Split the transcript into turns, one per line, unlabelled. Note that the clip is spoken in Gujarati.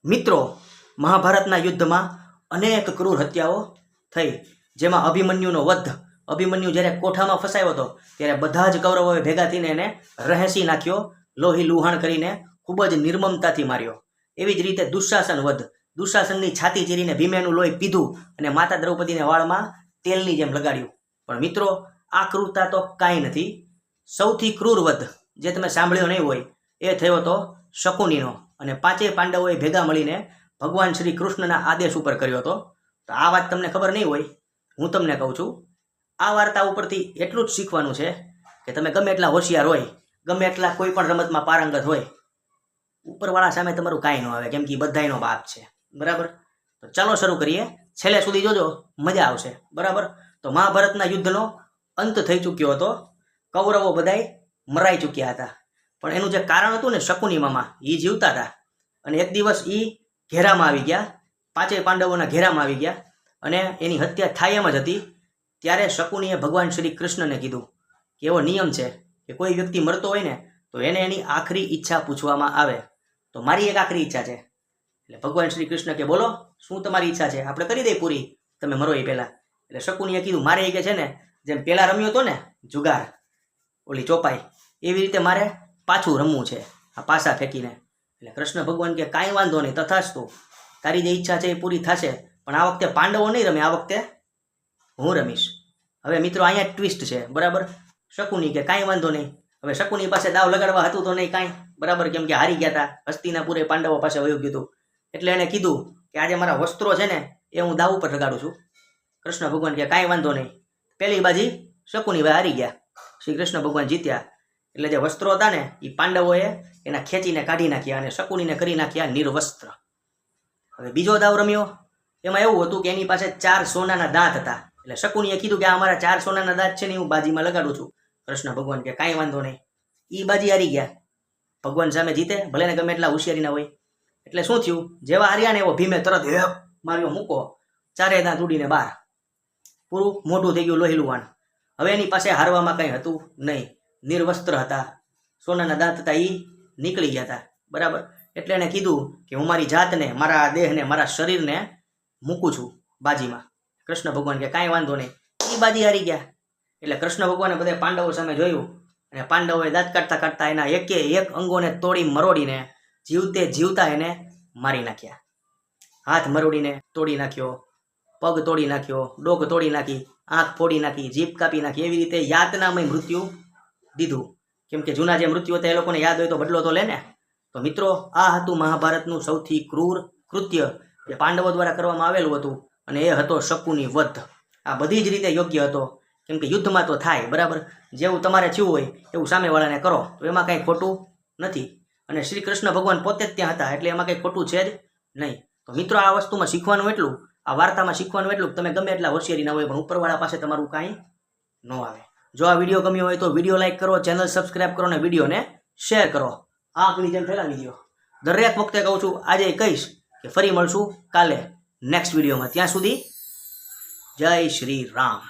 મિત્રો, મહાભારતના યુદ્ધમાં અનેક ક્રૂર હત્યાઓ થઈ, જેમાં અભિમન્યુનો વધ. અભિમન્યુ જ્યારે કોઠામાં ફસાયો હતો ત્યારે બધા જ કૌરવોએ ભેગા થઈને એને રહેસી નાખ્યો, લોહી લુહાણ કરીને ખૂબ જ નિર્મમતાથી માર્યો. એવી જ રીતે દુશાસન વધ. દુશાસનની છાતી ચીરીને ભીમેનું લોહી પીધું અને માતા દ્રૌપદીને વાળમાં તેલની જેમ લગાડ્યું. પણ મિત્રો, આ ક્રૂરતા તો કાંઈ નથી. સૌથી ક્રૂર વધ જે તમે સાંભળ્યો નહીં હોય એ થયો હતો શકુનીનો, અને પાંચેય પાંડવોએ ભેગા મળીને ભગવાન શ્રી કૃષ્ણના આદેશ ઉપર કર્યો હતો. તો આ વાત તમને ખબર નહીં હોય, હું તમને કહું છું. આ વાર્તા ઉપરથી એટલું જ શીખવાનું છે કે તમે ગમે એટલા હોશિયાર હોય, ગમે એટલા કોઈ પણ રમતમાં પારંગત હોય, ઉપરવાળા સામે તમારું કાંઈ ન આવે, કેમ કે બધાયનો બાપ છે. બરાબર? તો ચાલો શરૂ કરીએ. છેલ્લે સુધી જોજો, મજા આવશે. બરાબર? તો મહાભારતના યુદ્ધનો અંત થઈ ચૂક્યો હતો. કૌરવો બધાય મરાઈ ચૂક્યા હતા. પણ એનું જે કારણ હતું ને, શકુની મામા એ જીવતા હતા. અને એક દિવસ એ ઘેરામાં આવી ગયા, પાંચેય પાંડવોના ઘેરામાં આવી ગયા, અને એની હત્યા થાય એમ જ હતી. ત્યારે શકુનીએ ભગવાન શ્રી કૃષ્ણને કીધું કે એવો નિયમ છે કે કોઈ વ્યક્તિ મરતો હોય ને તો એને એની આખરી ઈચ્છા પૂછવામાં આવે. તો મારી એક આખરી ઈચ્છા છે. એટલે ભગવાન શ્રી કૃષ્ણ કે બોલો, શું તમારી ઈચ્છા છે? આપણે કરી દઈએ પૂરી, તમે મરો એ પહેલાં. એટલે શકુનીએ કીધું, મારે એ કે છે ને, જેમ પહેલાં રમ્યો હતો ને જુગાર, ઓલી ચોપાઈ, એવી રીતે મારે પાછું રમવું છે, આ પાસા ફેંકીને. એટલે કૃષ્ણ ભગવાન કે કાંઈ વાંધો નહીં, તથાસ્તુ, તારી જે ઈચ્છા છે એ પૂરી થશે. પણ આ વખતે પાંડવો નહીં રમે, આ વખતે હું રમીશ. હવે મિત્રો, અહીંયા ટ્વિસ્ટ છે. બરાબર? શકુની કે કાંઈ વાંધો નહીં. હવે શકુની પાસે દાવ લગાડવા હતું તો નહીં કાંઈ. બરાબર? કેમ કે હારી ગયા હતા, હસ્તિનાપુરે પાંડવો પાસે વયું ગયું હતું. એટલે એને કીધું કે આજે મારા વસ્ત્રો છે ને એ હું દાવ ઉપર લગાડું છું. કૃષ્ણ ભગવાન કે કાંઈ વાંધો નહીં. પહેલી બાજી શકુની ભાઈ હારી ગયા, શ્રી કૃષ્ણ ભગવાન જીત્યા. એટલે જે વસ્ત્રો હતા ને એ પાંડવોએ એના ખેંચીને કાઢી નાખ્યા અને શકુનીને કરી નાખ્યા નિર્વસ્ત્ર. હવે બીજો દાવ રમ્યો. એમાં એવું હતું કે એની પાસે 4 સોનાના દાંત હતા. એટલે શકુનીએ કીધું કે આ મારા 4 સોનાના દાંત છે ને હું બાજીમાં લગાડું છું. કૃષ્ણ ભગવાન કે કાંઈ વાંધો નહીં. એ બાજી હારી ગયા. ભગવાન સામે જીતે, ભલે ને ગમે એટલા હોશિયારી ના હોય. એટલે શું થયું? જેવા હાર્યા ને એવો ભીમે તરત માર્યો મૂકો, 4 દાંત ઉડીને બહાર, પૂરું મોઢું થઈ ગયું લોહી લુહાણ. હવે એની પાસે હારવામાં કંઈ હતું નહીં, નિર્વસ્ત્ર હતા, સોનાના દાંત હતા એ નીકળી ગયા હતા. બરાબર? એટલે એને કીધું કે હું મારી જાતને, મારા દેહને, મારા શરીરને મૂકું છું બાજીમાં. કૃષ્ણ ભગવાન કે કાંઈ વાંધો નહીં. એ બાજી હારી ગયા. એટલે કૃષ્ણ ભગવાને બધા પાંડવો સામે જોયું, અને પાંડવોએ દાંત કાઢતા કાઢતા એના એકે એક અંગોને તોડી મરોડીને જીવતે જીવતા એને મારી નાખ્યા. હાથ મરોડીને તોડી નાખ્યો, પગ તોડી નાખ્યો, ડોક તોડી નાખી, આંખ ફોડી નાખી, જીભ કાપી નાખી. એવી રીતે યાતનામય મૃત્યુ દીધું. કેમ કે જૂના જે મૃત્યુ હતા એ લોકોને યાદ હોય તો બદલો તો લે ને. તો મિત્રો, આ હતું મહાભારતનું સૌથી ક્રૂર કૃત્ય જે પાંડવો દ્વારા કરવામાં આવેલું હતું, અને એ હતો શકુની વધ. આ બધી જ રીતે યોગ્ય હતો, કેમ કે યુદ્ધમાં તો થાય. બરાબર? જેવું તમારે થયું હોય એવું સામેવાળાને કરો તો એમાં કંઈ ખોટું નથી. અને શ્રી કૃષ્ણ ભગવાન પોતે જ ત્યાં હતા, એટલે એમાં કંઈ ખોટું છે જ નહીં. તો મિત્રો, આ વસ્તુમાં શીખવાનું એટલું, આ વાર્તામાં શીખવાનું એટલું, તમે ગમે એટલા હોશિયારી ના હોય પણ ઉપરવાળા પાસે તમારું કાંઈ ન આવે. જો આ વિડીયો ગમ્યો હોય તો વિડીયો લાઇક કરો, ચેનલ સબસ્ક્રાઈબ કરો અને વિડીયોને શેર કરો. આગની જેમ ફેલાવી દો. દરેક વખતે કહું છું, આજે કહીશ કે ફરી મળશું કાલે નેક્સ્ટ વિડીયોમાં. ત્યાં સુધી જય શ્રી રામ.